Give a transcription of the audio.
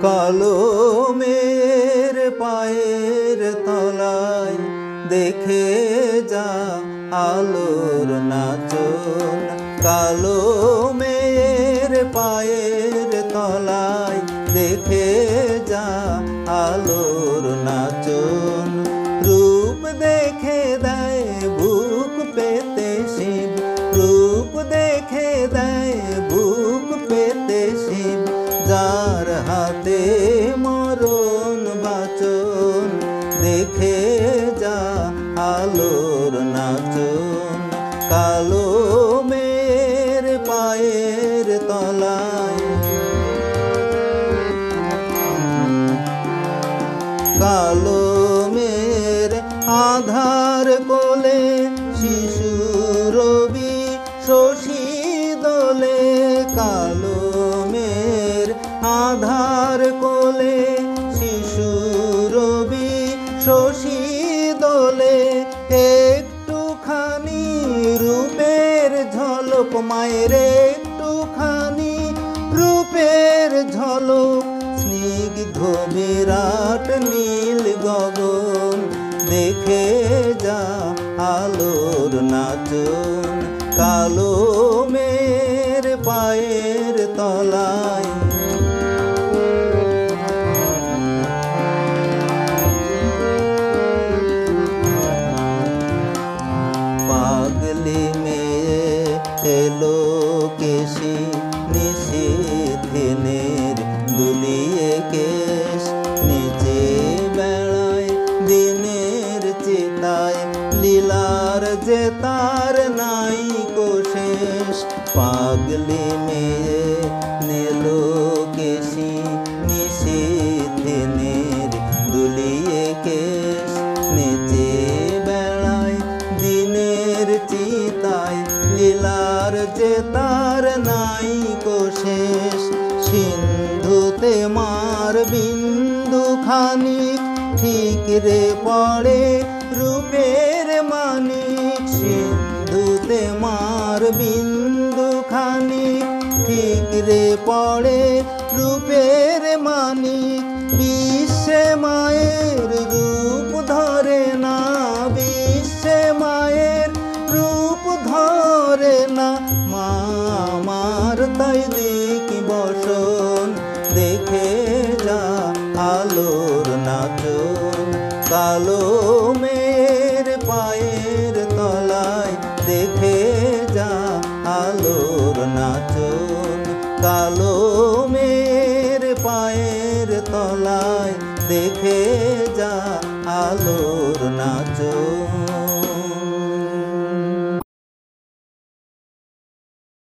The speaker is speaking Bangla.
কালো মেয়ের পায়ের তলায় দেখে যা আলোর নাচন। কালো মেয়ের পায়ের তলায় দেখে যা আলোর নাচন। রূপ দেখে দেয় বুক পেতে শিব, রূপ দেখে দেয় বুক পেতে শিব, যার হাতে মরণ বাচন। দেখে যা আলোর নাচন। কালো মেয়ের পায়ের তলায়, কালো মেয়ের আধার কোলে শিশু রবি শশী দোলে। কালো মেয়ের আধার কোলে শিশু রবি শশী দোলে। একটুখানি রূপের ঝলক মায়ের, একটুখানি রূপের ঝলক, স্নিগ্ধ বিরাট নীল গগন। দেখে যা আলোর নাচন। কালো মেয়ের পায়ের তলায়, পাগলি মেয়ে এলো কেশি নিশিথিনের দুলিয়ে কেশ। নিচে বেড়ায় দিনের চিতায়, লীলার যে তার নাই কোশেষ। পাগলি মেয়ে নেলো কেশি নিশিথিনের দুলিয়ে কেশ। নিচে বেড়ায় দিনের চিতায়, লীলার যে তার নাই কোশেষ। সিন্ধুতে মার বিন্দু খানিক ঠিক রে পড়ে রূপের মানিক। সিন্ধুতে মার বিন্দু খানিক ঠিক রে পড়ে রূপের মানিক। বিশ্বে মায়ের রূপ ধরে না, বিশ্বে মায়ের রূপ ধরে না। মা আমার তাই দেখি বসন। দেখে যা আলোর নাচন। কালো মেয়ের পায়ের তলায় দেখে যা আলোর নাচন। কালো মেয়ের পায়ের তলায় দেখে যা আলো